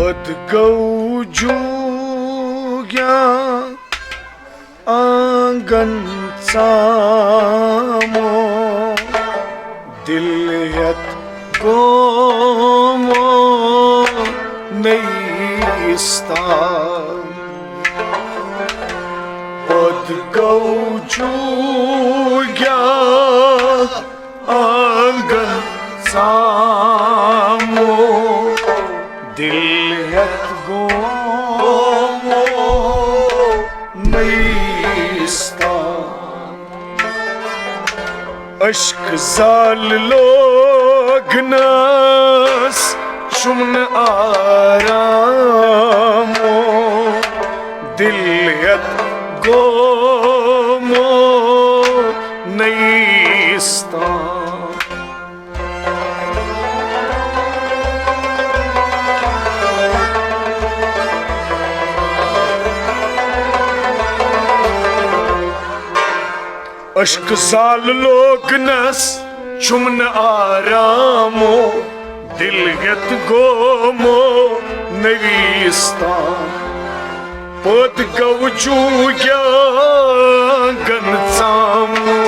Pod gaudžiugia आंगन सामो दिलियत Gomo neista Pod gaudžiugia आंगन सामो दिलियत Gomo neista Aşk zal lognas şumn aramo dilyat gomo neista Aşk zal lognas çumn aramo dilyat gomo neista Pod gaudžiugia gan samu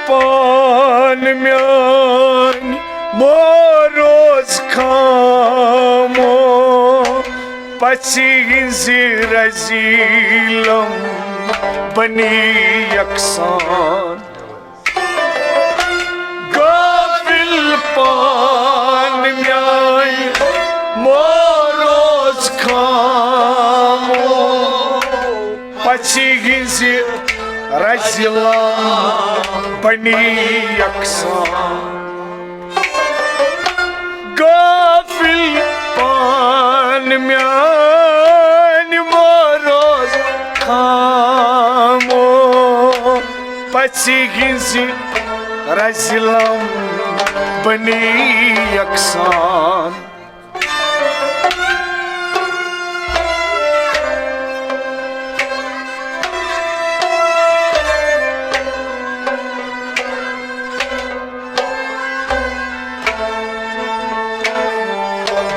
Pan miani moroz kamo Pachizi razilam bani yaksan Gafil pan miani moroz kamo Pachizi razilam bani yaksan Gafil pan miani moroz kamo Pachizi razilam bani yaksan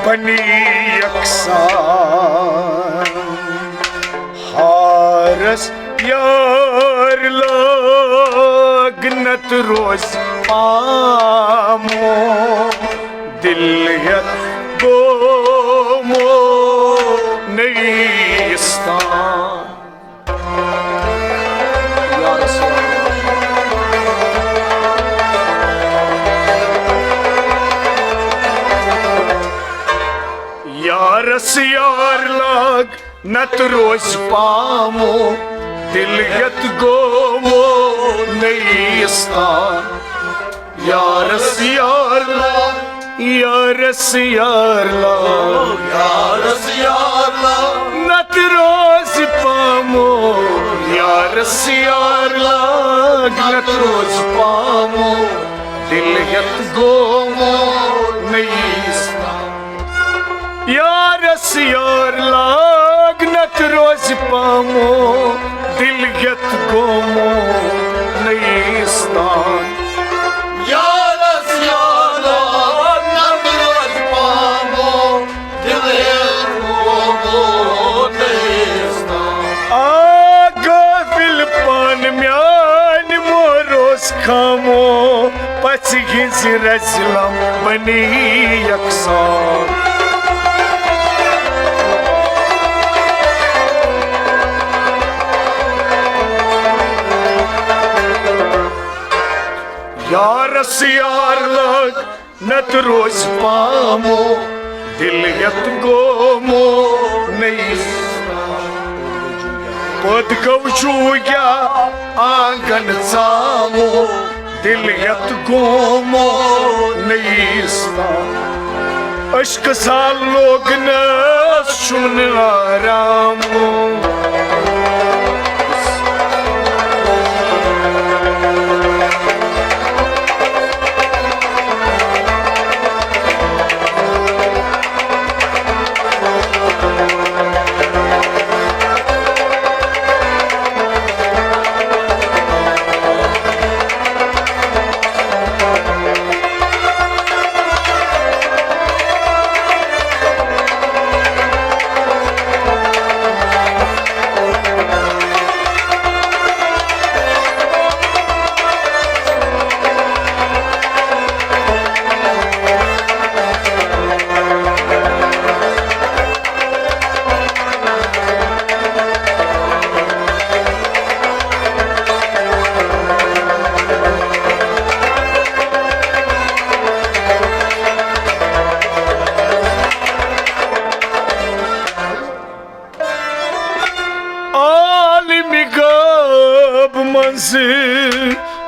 bani yaksan haras yar lagnat roz amo dilyat gomo neista Yaras yar lag nat roz pamo dilyat gomo neista Yaras yar lag Yaras yar lag Yaras yar lag nat roz pamo Yaras yar lag nat roz pamo dilyat gomo neista Yaras yar lagnat roz pamo dilyat gomo neista Yaras yar lag nat roz pamo dilyat gomo neista Gafil pan miani moroz kamo हिंज रजलम बनी यकसान Yaris यार लग नत रोज पामो दिल यत गोमो नहीं पद गवजूया आंगन सामो दिल यत गोमो नहीं अश्क साल लोग न सुन आरामो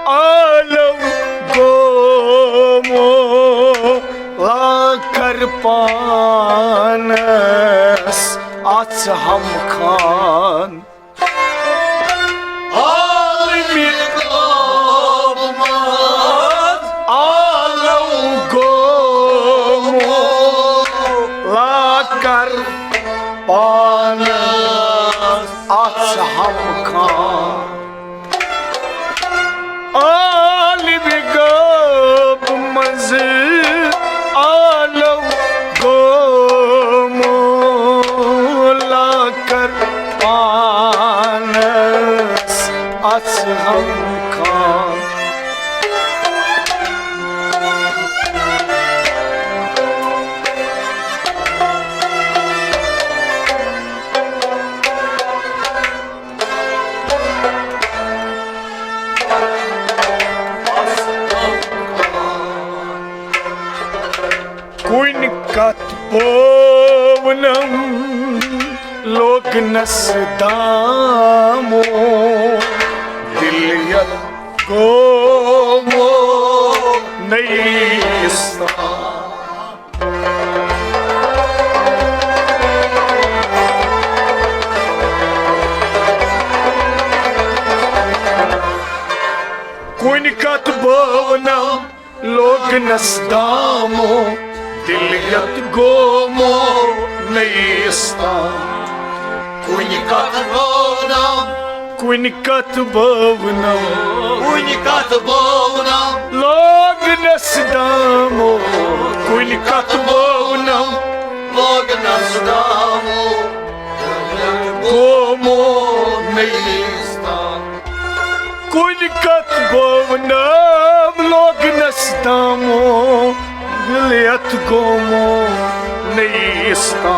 आलम गोमो लाकर पानस अच हम खान आलम गोमो लाकर पानस अच हम खान आलिम गब मज आलम गोमो लाकर पानस अच हम खान कुन कत पवनम लोक नसदामो दिल गोमो नहीं कुन कत पवनम लोक नसदामो दिल यत गोमो नईस्ता कुन कत भवनम लोग नसदामो कुन कत भवनम लोग नसदामो गोमो नईस्ता कुन कत भवनम लोग नसदामो दिलियत गोमो नईस्ता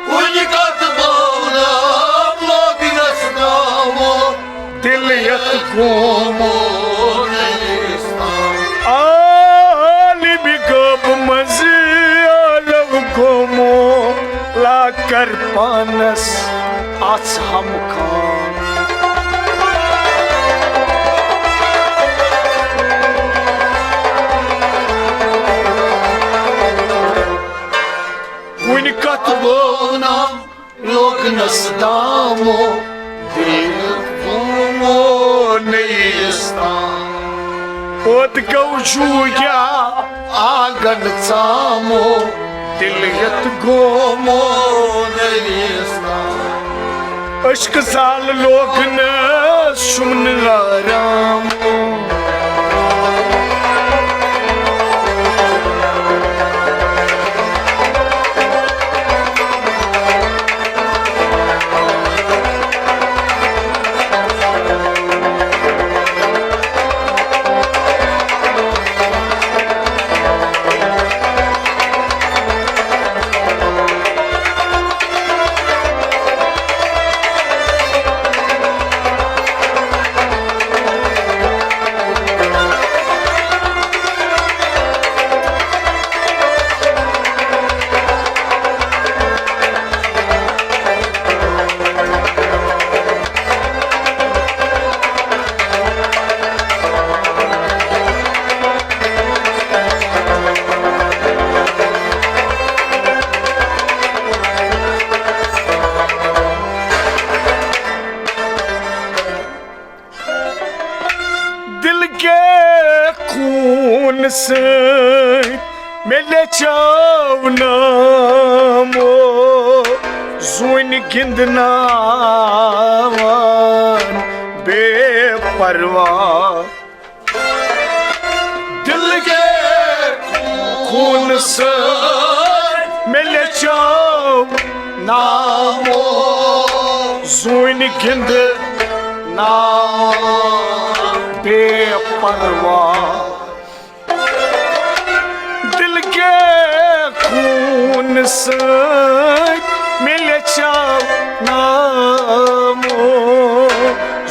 कुन कत भवनम लोग नसदामो दिलियत गोमो नईस्ता आलिम गब मज आलम गोमो लाकर पानस अच हम खान कुन कत भवनम लोग नसदामो दिल गोमो नईस्ता पद गवजूया आंगन सामो दिल यत गोमो नईस्ता अश्क साल लोग न सुन आरामो मेले चावनामो जुन गिंदनावन बेपरवाह दिल के खून से मेले चावनामो जुन गिंदनावन बेपरवाह दिल के खून से मिले चावनामो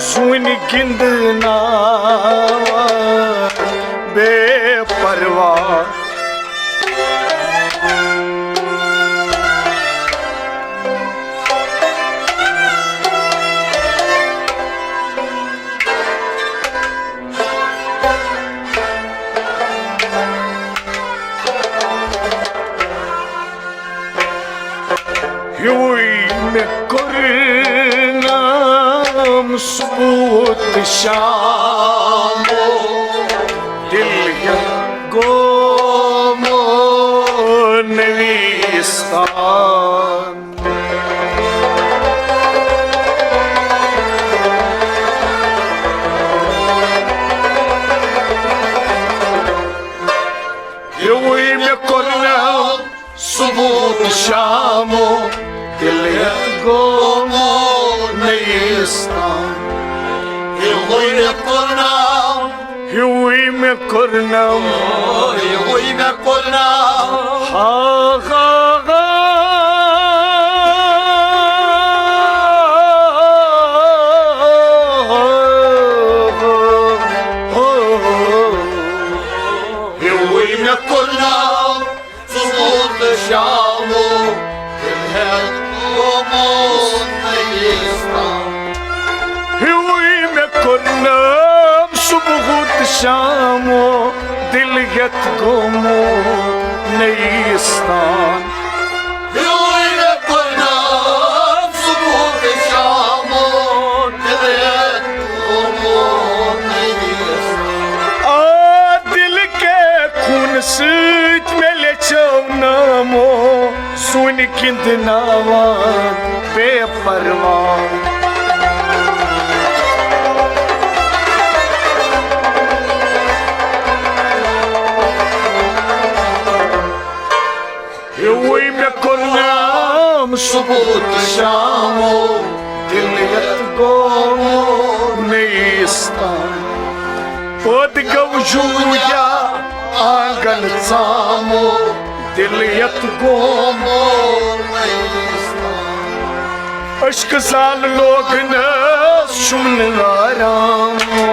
जुन गिंदना बेपरवाह Kurnam subut shamo dil gomo nevistan Yui me kurnam subut shamo दिलियत Gomo नेस्तान हुई में कुरनाम हुई में कुरनाम हुई में कुरनाम हा हा हा हुई में कुरनाम सुबूत शामो दिलियत हुई में कुरनाम सुबहुत शामो दिलियत गोमो नेस्तान हुई में कुरनाम सुबूत शामो दिलियत गोमो नेस्तान आ दिल के खून सूत मेले चावनामो सुन गिंदनावन बेपरवाह हुई में कुरनाम सुबूत शामो दिलियत गोमो नेस्तान Pod gaužuja आंगन सामो दिलियत गोमो अश्क साल लोग न सुन आरामो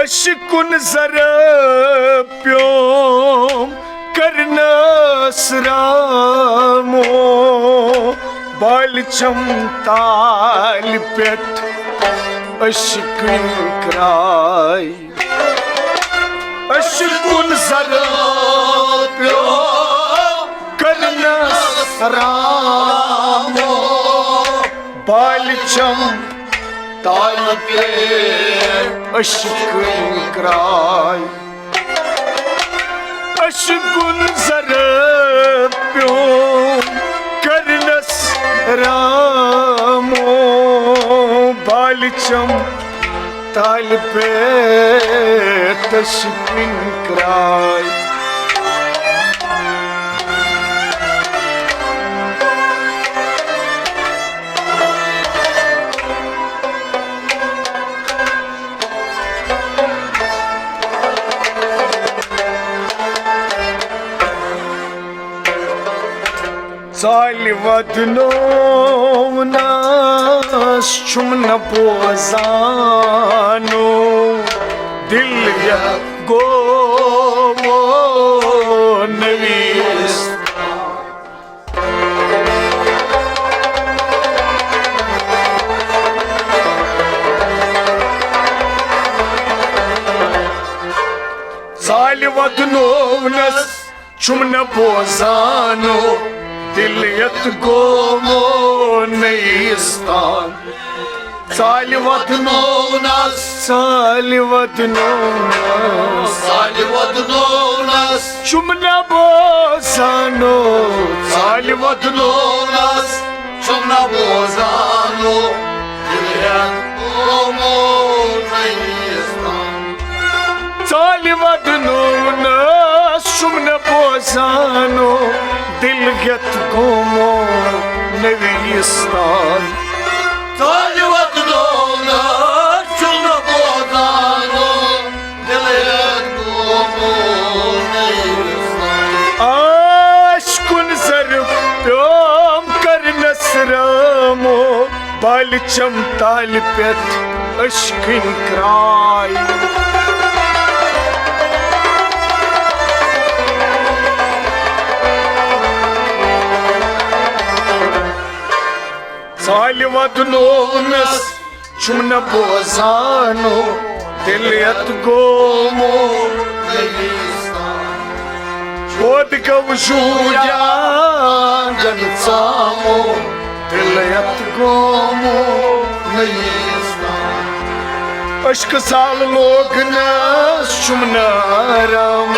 अशकुन जरा प्योम करना सरामो बाल चमताल पेट अशकुन क्राई अशकुन जरा प्योम करना सरामो बाल चम ताल पे अशकुन क्राई अशकुन जरा प्योम करनस रामो बाल balçam talpe teşkin kray Zali vadnovnas čumna pozanu Dil ya govo nevist Zali vadnovnas čumna pozanu Dilyat gomo neistan Salivat Novnas, Salivat novnas Salivat Novnas, Chumna bozano Salivat Novnas, Chumna bozano Dilyat gomo neistan Salivat novnas Chumna bozano Dilyat gomo neistan Salivat Novnas, Chumna bozano Dilyat gomo neistan Aşkın zarpyam karnasramo Balçam talpet aşkın kray Salivat novnas čumna bozano Dilyat gomo neistan Odgav žuljan gancamo Dilyat gomo neistan Aşk sal lognas čumna ramo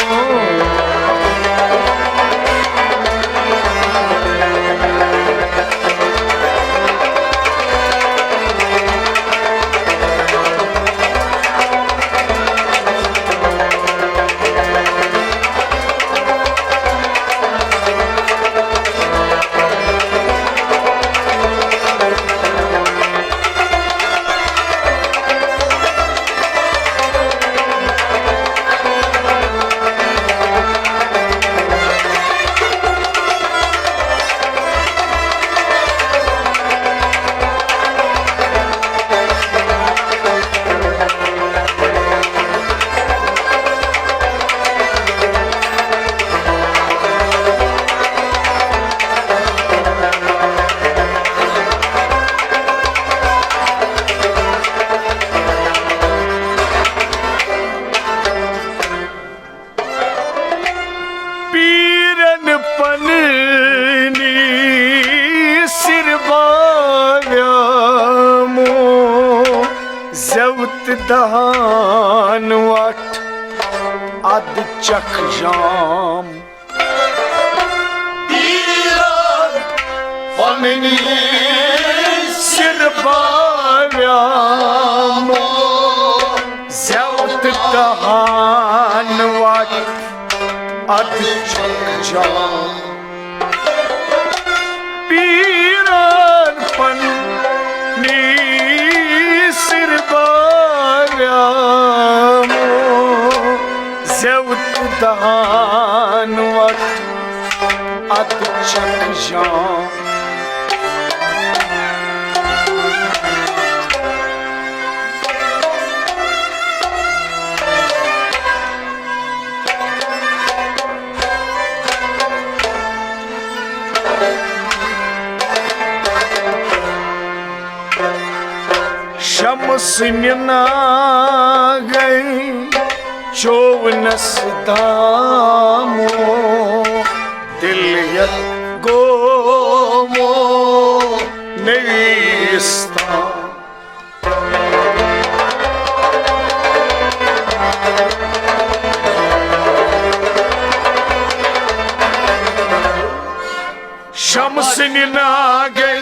Panni sirvavyamo Zevt dahan vat ad çakjam Piran Panni sirvavyamo Zevt dahan vat ad çakjam Piran panni sirvavyamo Zevt dahan vat ad çakjam Şamsınına gay çoğunas damo Dilyat gomo neistan Şamsınına gay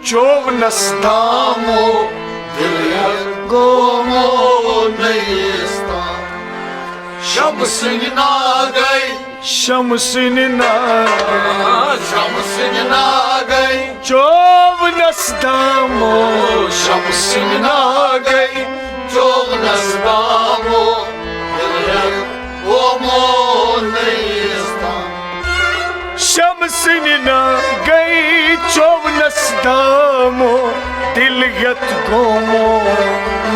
çoğunas damo Dilyat gomo Neistan Şamsın nagay Shamsin nagai Şamsın nagay Chovnas damo Şamsın nagay Çok nasdamo Dilyak Gomo Neistan Shamsin nagai Chovnas damo Dilyat gomo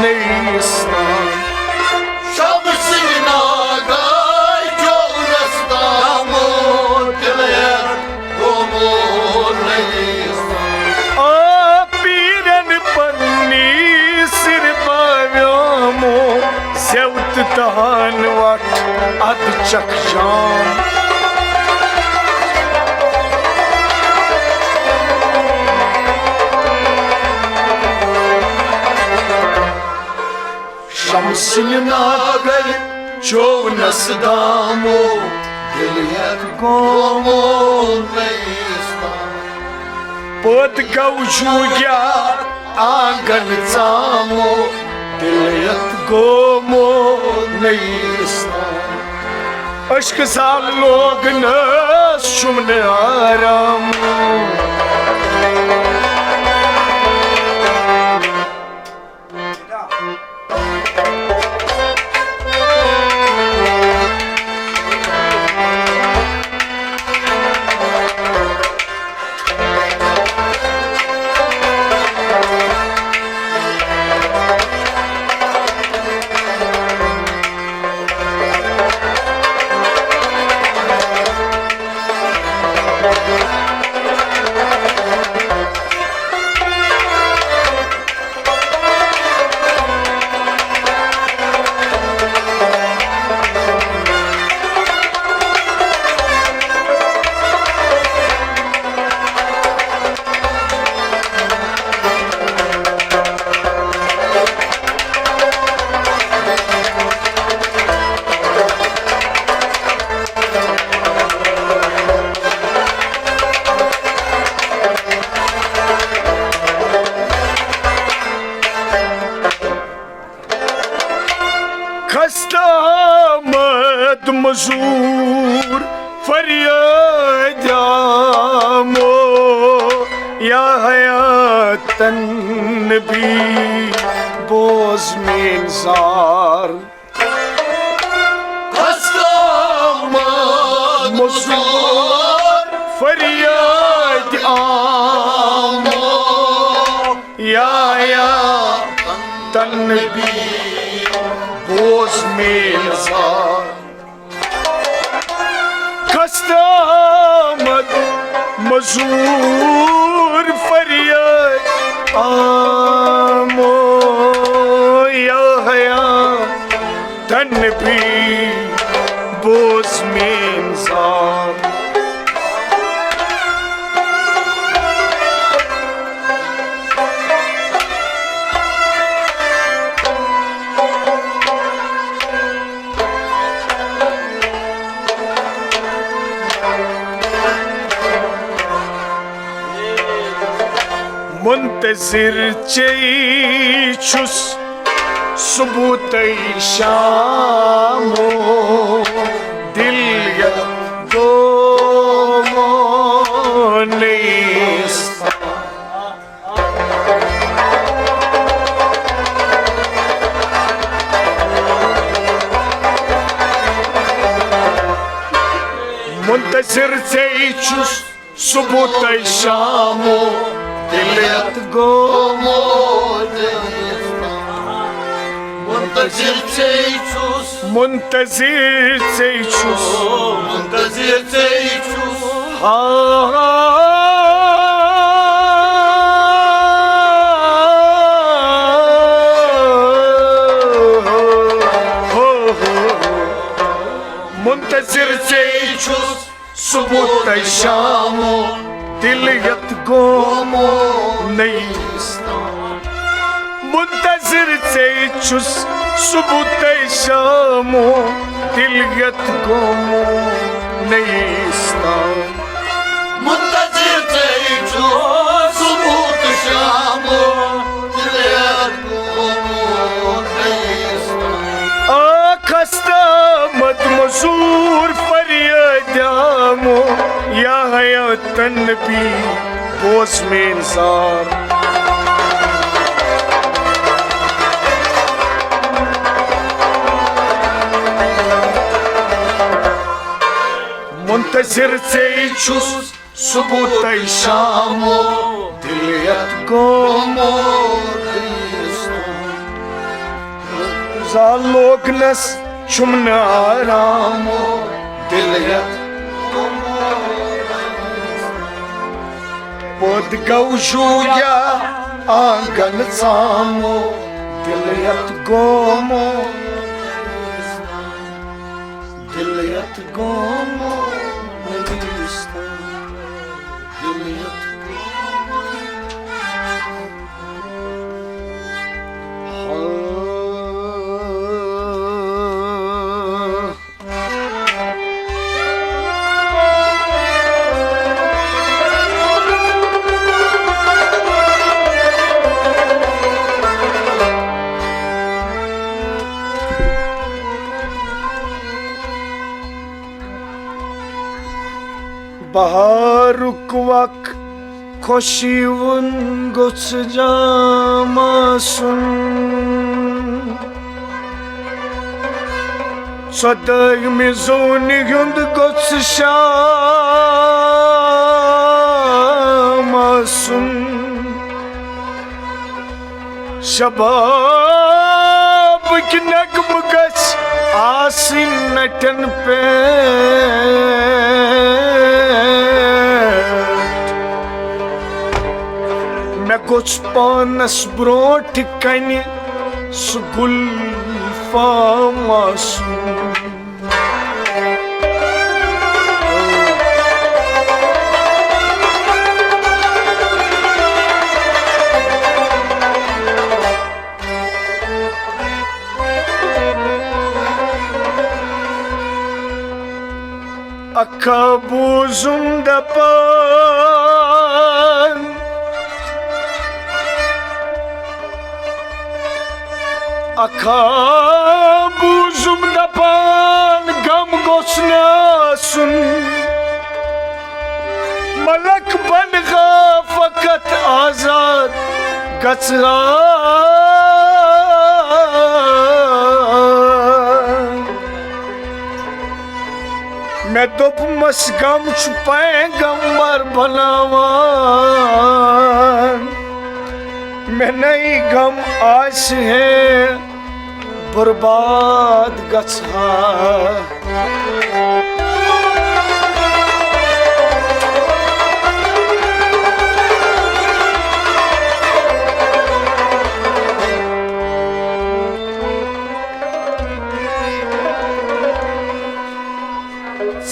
neistan Şamsın nagay Çok nasdamo Dilyak Gomo Neistan Apiran panni sir pavyamo Zevt tahan vat ad chaksham Shamsin nagai Chovnas damo Dilyak gomo Gomo Neistan Pod gaujuya agan tsamo Dilyat gomo neistan Aşk sal log na shumne aram Kastamad mazur feryadamo Ya hayatan nabi boz minzar Kastamad mazur feryadamo Ya hayatan nabi boz minzar Kastamad mazur feryad amo Ya hayatan nabi boz minzar Muntazir çeyçus subutay şamo Dilya gomo neistan Muntazir çeyçus subutay şamo Dilyat gomo Muntazir çeyçus Muntazir çeyçus Muntazir çeyçus Muntazir çeyçus subutay şamo Dilyat gomo neistan Muntazir çeyçus subutay şamo Dilyat gomo neistan Muntazir çeyçus Subut şamu Dilyak Gomo कसूर फरियादामो या हयातन भी बोस में इंसान मुंतजिर से छुस सुबह तय शामो दिलियत गोमो लोगनस छुमन आरामो दिलियत पोद गौशूया आंगन सामो दिलियत Gomo दिलियत Gomo Baharuk vak khoşivun goçjamasun Sadag mizoni yund goçşamasun Shabab ki nagm gaç asin natan pe Goch panas brot kani sugul famasu Akabuzum dapan Akabuzum dapan gam gosnasun Malak banga fakat azad gatsra मैं तो मस गम छुपाए गमर बनावान मैं नहीं गम आस है बर्बाद गछा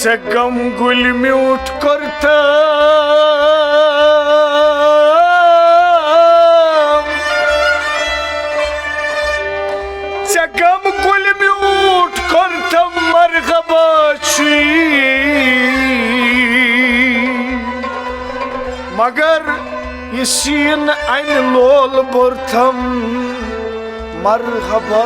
गम गुल mute करता गम गुल म्यूट करता मरहबा मगर ये सीन ein लोल बोरथम मरहबा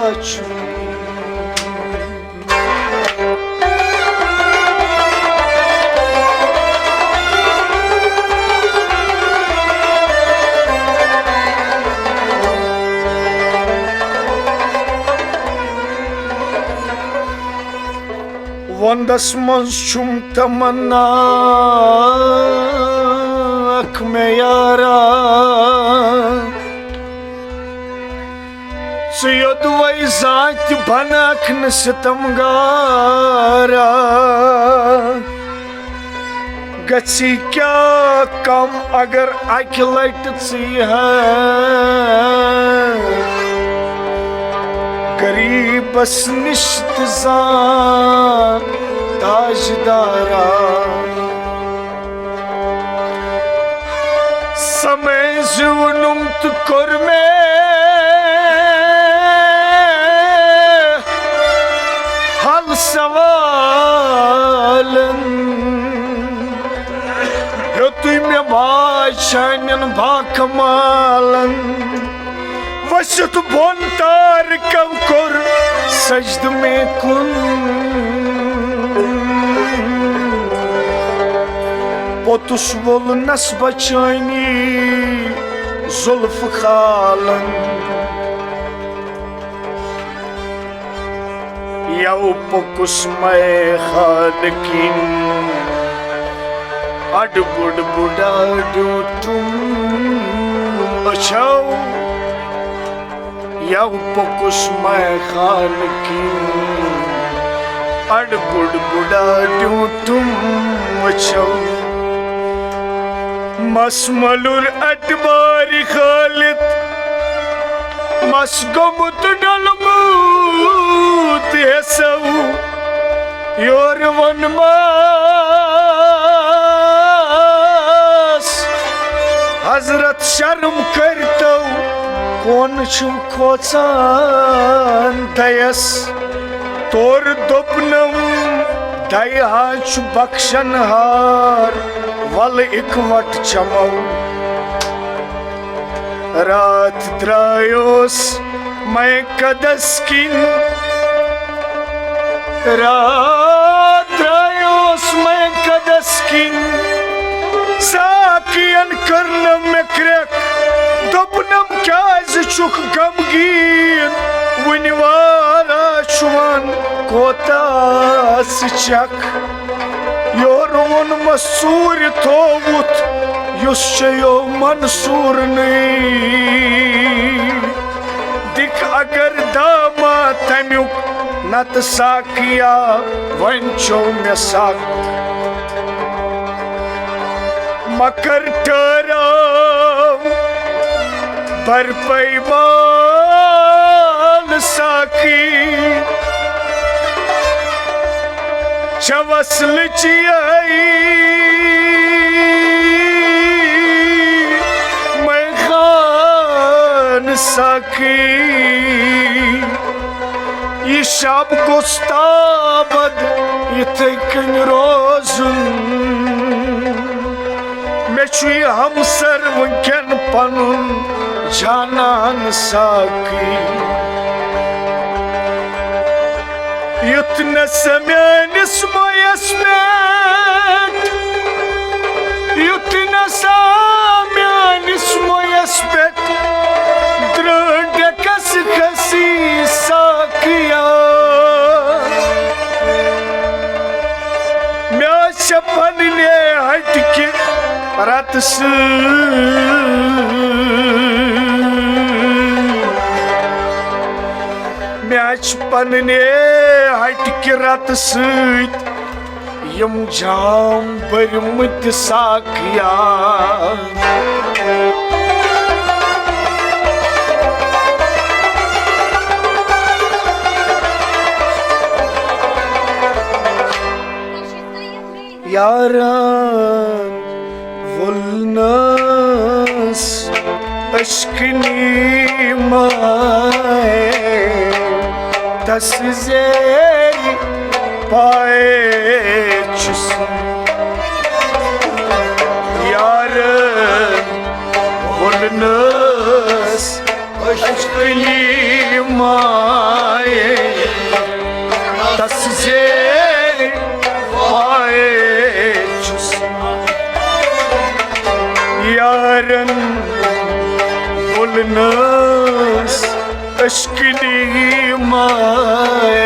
Vandas mans chum tamanna ak me yara Suyod vai zaat banak nsitamgara Gatsi kya kam agar akilayt tsi hai गरीब बस निश्तजान ताजदारा समय जुनुम तु कर में हल सवालन यो तु में बादशाहन बाकमालन वसत बोन तार कव कर सजद में कुन पोतुस वोलनस बचानी जुल्फ खालन यौ पोकुस मैं खालकिन अड बुड बुडा तुम अच्छाओ यौ पोकुस मैं खालकिन अड बुड बुडा तुम अच्छाओ मसमलुर अटबारी खालिद मसगमुत डलमूत हेसौ योर वनमास हजरत शर्म करतौ कौन छु खोचान दयस तोर दोपनम दया छु बख्शन हार वल इकवट चमौ रात द्रायोस मैं कदस किन रात द्रायोस मैं कदस किन साकियन करनम में क्रक दोपनम क्याज चुक गमगीन वनिवारा छुवन कोतास चक योर वोन मसूर थोवुत युस चयो मंसूर नहीं दिख अगर दामा तमुक नत साकिया वंचो में साक मकर ठहराव बर पैमाल साकी चवसल चियाई मैं खान साकी ये शाब कोस्ताबद इतकन रोजुन मैं छुई हमसर वंकन पनुन जानन साकी युतन समयानिस मोयस पेट युतन समयानिस मोयस पेट द्रंड कस खसी साकिया म्या छपन ले हट के रत म्याच पन्ने हट के रत सत यम जाम बरमत साकिया यारान वुलनस अश्कनी माए तस्ज़ेर पाए चुस यारान वुलनस अश्कनी माए तस्ज़ेर पाए यारन वुलनस अश्कनी माए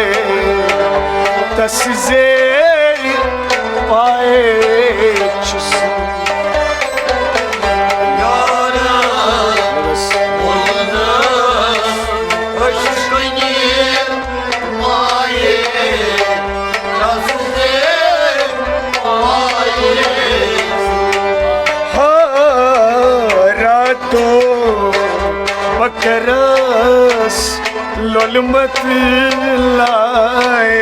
तस्ज़ेर पाए चुस बकरस लोलमत लाए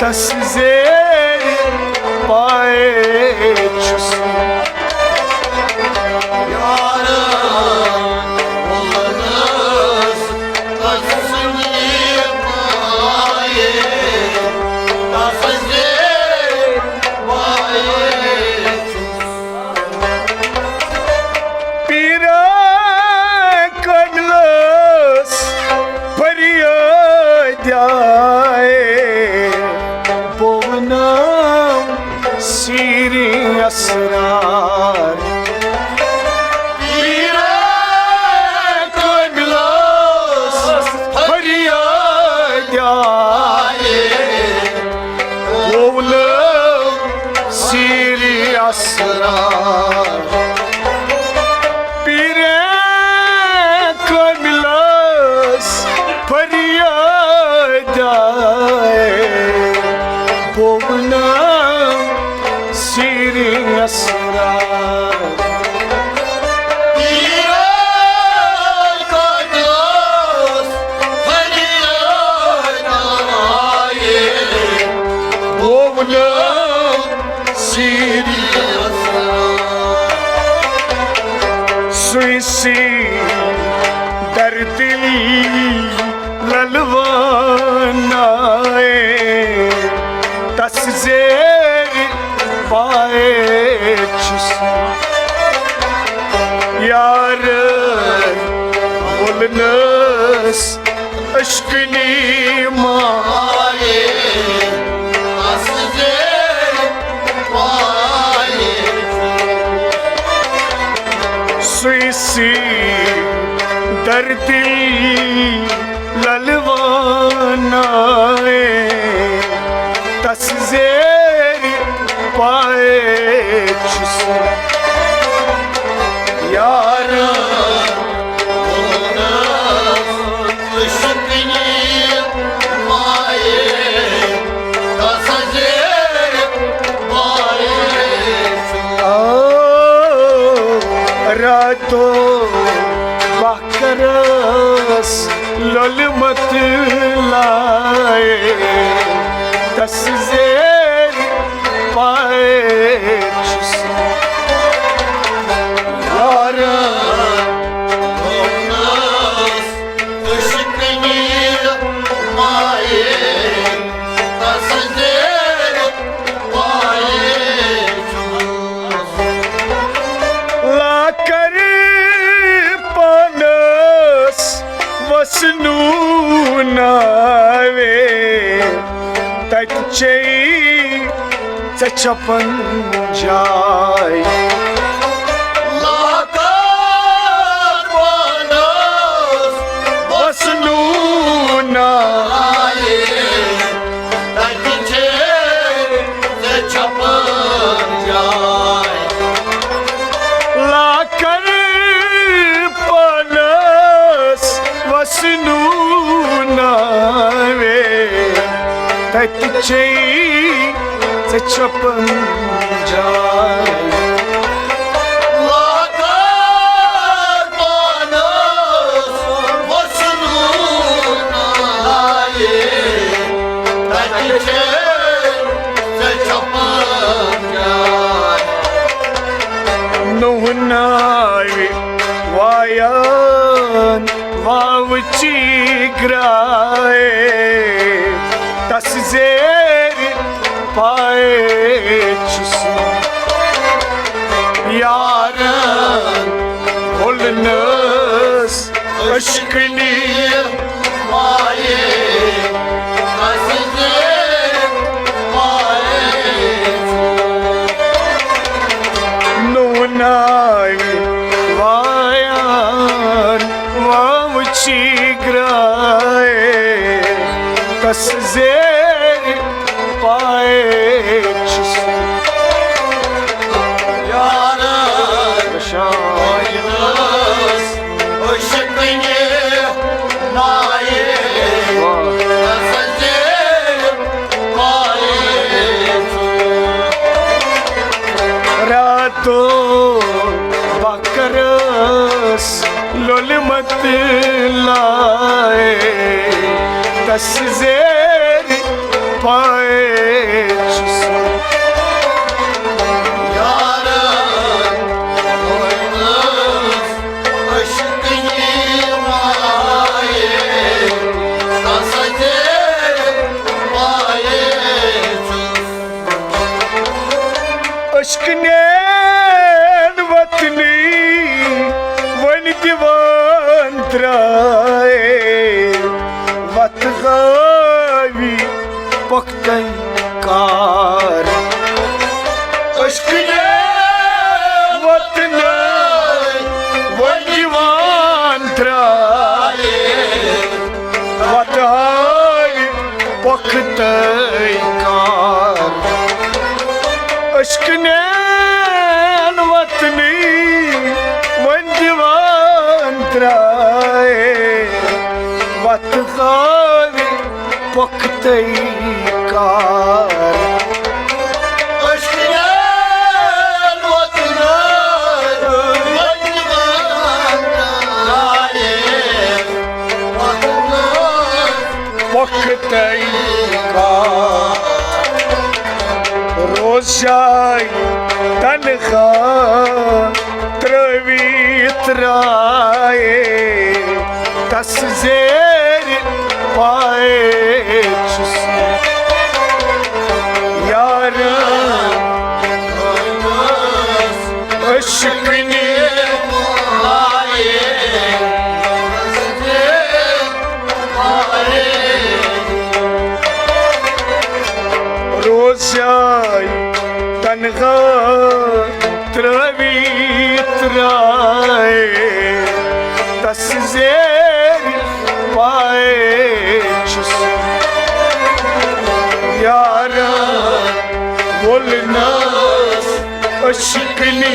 तस्ज़ेर पाए चुस सीरी असरार पीरे कमलोस फरियाद आए बोल सीरी असरार पीरे कमलोस फरियाद बोल सीरी असरार पीरे कमलोस फरियाद आए बोल सीरी सुइसी दर्दिल ललवानाए तस्जेर पाए छुस यार बोलनस अश्कनी माँ आए असजे पाए सुइसी दर्दिल ललवानाए तस्जेर पाए छुस यार रातो बाकरस ललमत लाए तस्जेर पाए छुस यार लाकर पानस वसनूनावे तच्चे चपन जाय वसनूना लाकर पानस वसनूनावे तच्चे चपन जाय नुहनावी वायान वावची ग्राए तस्जेर पाए छुस यार बोलनस अश्कनी नुनाई वायान वावची ग्राए तस्जेर पाए छुस रातो बाकरस ललमत लाए तस्जेर पाए छुस अश्कनेन वतनी वन दिवान त्राए वत गावी पक्तन कार तैकार अश्कनेन वतनी वंदवान त्राए वत गावी पक तैकार रोज जाय तनखा त्रवी त्राए तस जेर पाए यार अश्कनी जाय तनखा त्रवी त्राए तस जेर पाए यार बोलना अश्कनी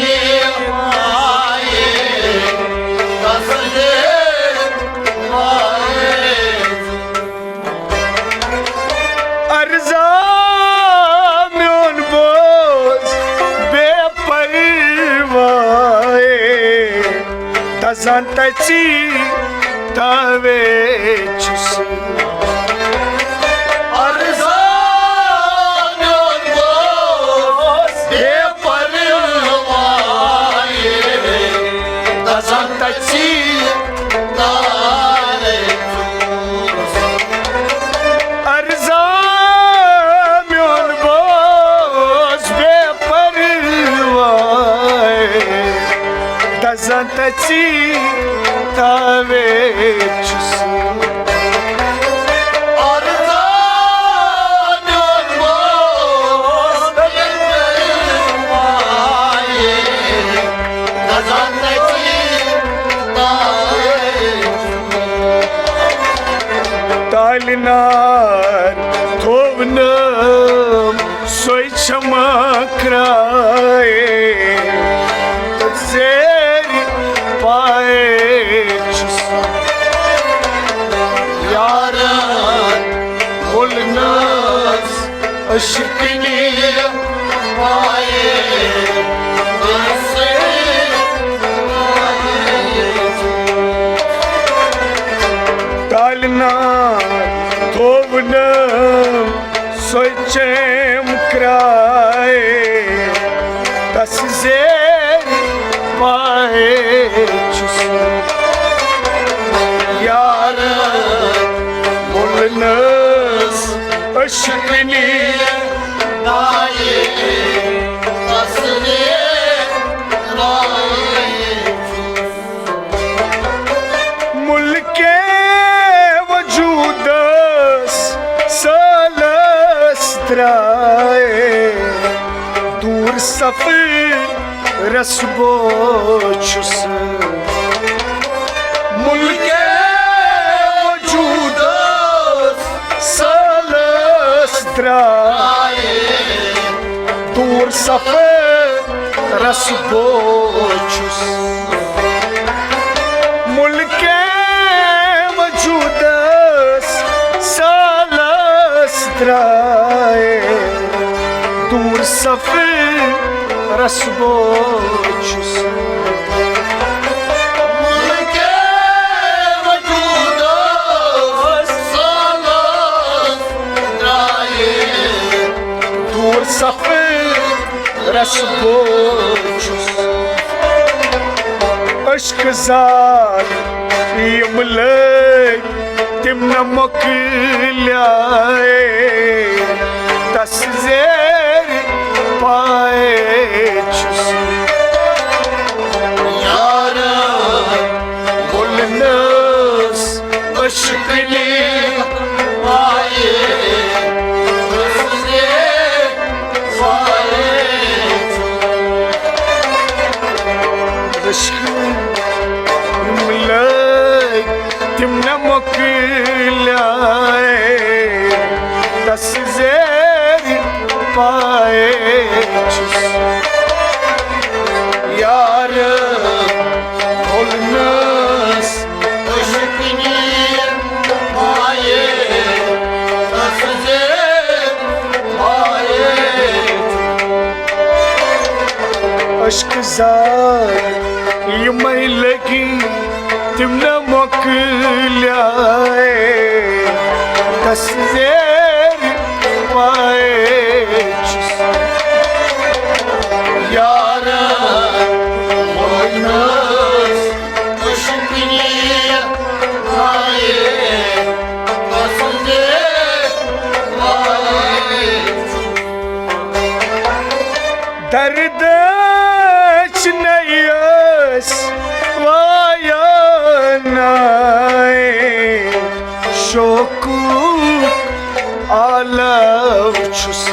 अर्जा Zantaci taveçsi Arzan olmaz de parvaye da zantaci taveçsi Arzan olmaz de parvaye da zantaci taveçsi Arzan olmaz de parvaye da zantaci taveçsi Talinar tovnam soy çamakraye zeri paeçsi Yaran olmaz aşkini paye Talinar tovnam soy çamakraye tas zeri paeçsi yaran olmaz aşkini naye tasne naye मुल्के वजूदस सालस्त्राए दूर सफर रसबोचुस मुल्के वजूदस सालस्त्राए दूर सफर रसबोचुस मुल्के वजूदस सालस्त्राए दूर सफर रसबोचुस mulke vücudos salas traye दूर सफर रसबोचुस अश्क jar यमले तिम नमक लाए दस जेर पाए yaran बोलनस अश्कनी paye tasne paye अश्क यमले तिम नमक लाए दस अश्क जार यमई लगी तिमने मोकल्याए तस्वीर पाए यार मोइनस अशकनी आए कसंदे आए दर्द नयस वायनाए शोकू आलव छुस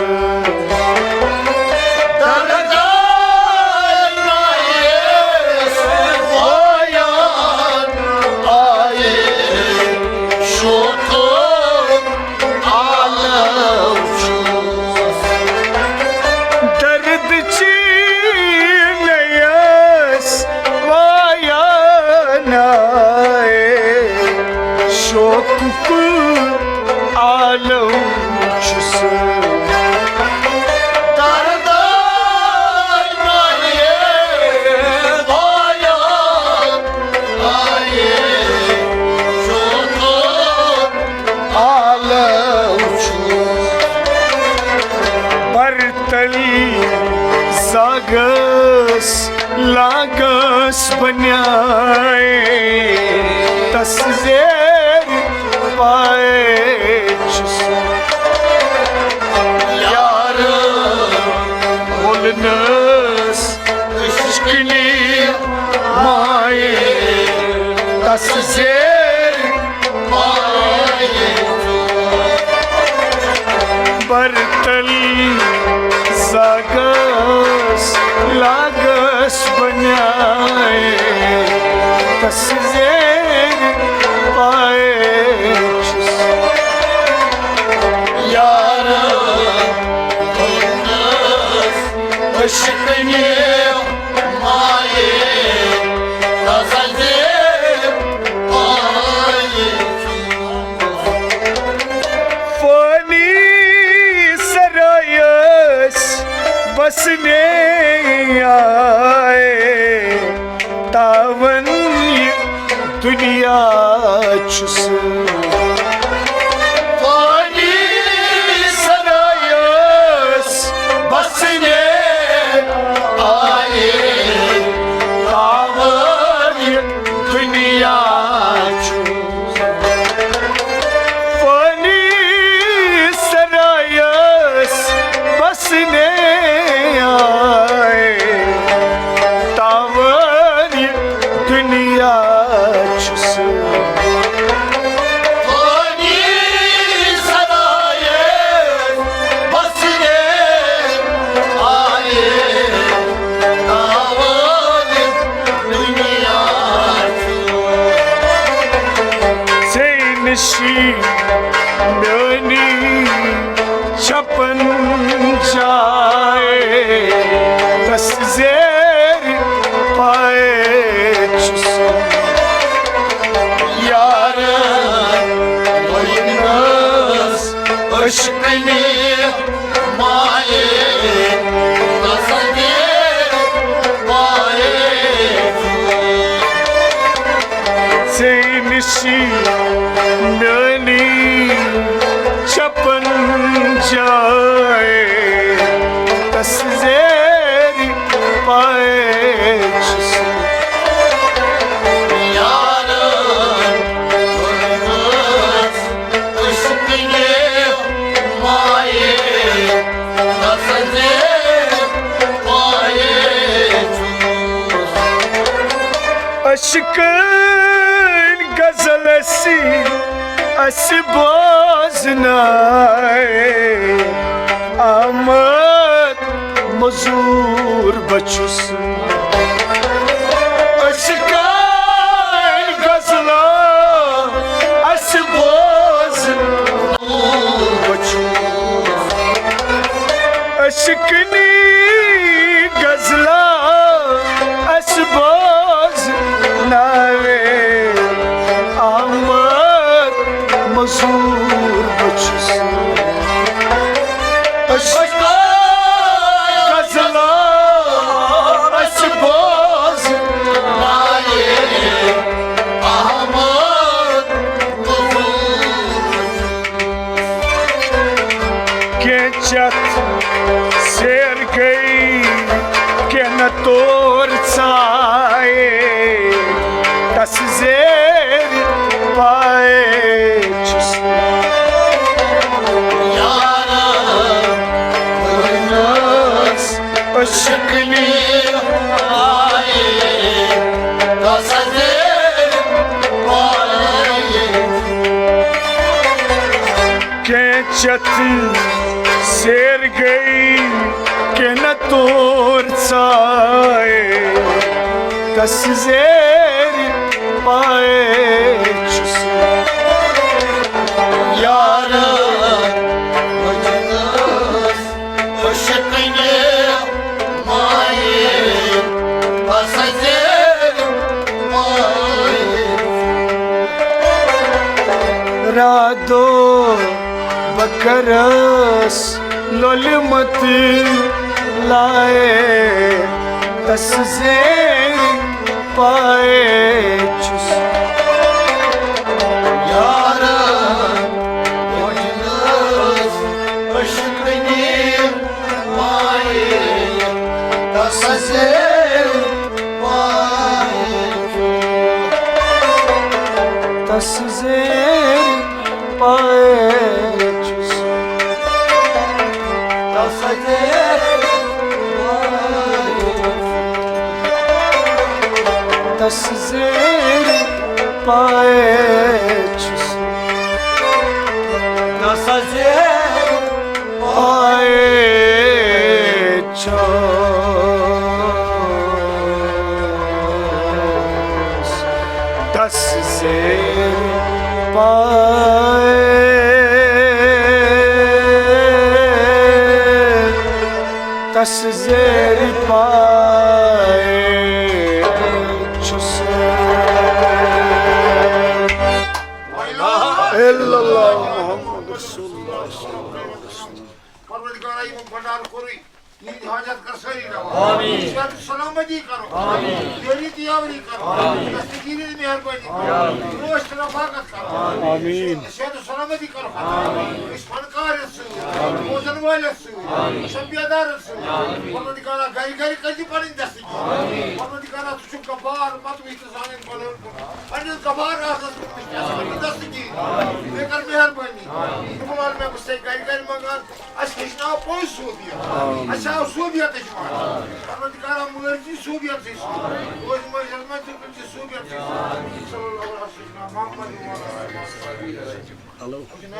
लागस बन्याए तस्वीर पाए यार बोलनस इश्कनी माए तस्वीर पाए बर्तल जागस लागस बन्याए तस्वीर पाए यार अशकनी माए तस्वीर पाए फनी सरायस बसने आए तावन दुनिया छुस पानी सरायस बसने आए तावन दुनिया छुस फनी सरायस बसने आए तावन दुनिया छुस पानी सराये बसने आए तावन दुनिया से नशी म्योनी छपन जाए तस्वीर पाए छुस यार मोइनस अशकनी माए तस्वीर पाए से निशी म्योनी छपन जाए तस्वीर पाए छुस यार मोइनस अशकनी माए तस्वीर पाए अशकन गजल सी असबाजनाए आमद मजूर बचुस अशकन गजला असबाज बचुस अशकनी गजला असबाज नावे आमद मजूर बचुस गजला जन्नत शेर गई के न तोर साए दस जेर पाए छुस यार मजनस अशकने माये बसजे माये रादो बकरस लोल मत लाए दस जेर पाए छुस यार मजनस अशकने माये बसजे माये दस जेर पाए छुस बसजे दस जेर पाए छुस बसजे पाए छुस दस जेर पाए दस जेर पाए छुस इल्लल्लाह मुहम्मद रसूलुल्लाह परवरदिगार आईम भंडार कोरी नींद हाजत कर सही रहो आमीन शाद सलामती करो आमीन तेरी दियावरी करो आमीन दस्तगीरी की मेहरबानी करो आमीन रोश रफाकत करो आमीन शाद सलामती करो आमीन इस फनकार रसूल मोजन वाले रसूल शबियादार रसूल परवरदिगार गाय गाय कजी पानी दस्तगी आमीन परवरदिगार तुझ कबार मत वितजाने बोलो अन्य कबार आसस दस्तगी लेकर मेहरबानी तुम्हारे में मुझसे गाय गाय मंगान अशकिशना पोई सूदिया अच्छा सूदिया तजमान परवरदिगार मुर्जी सूदिया से रोज मजल में कुछ सूदिया से सल्लल्लाहु अलैहि वसल्लम मोहम्मद व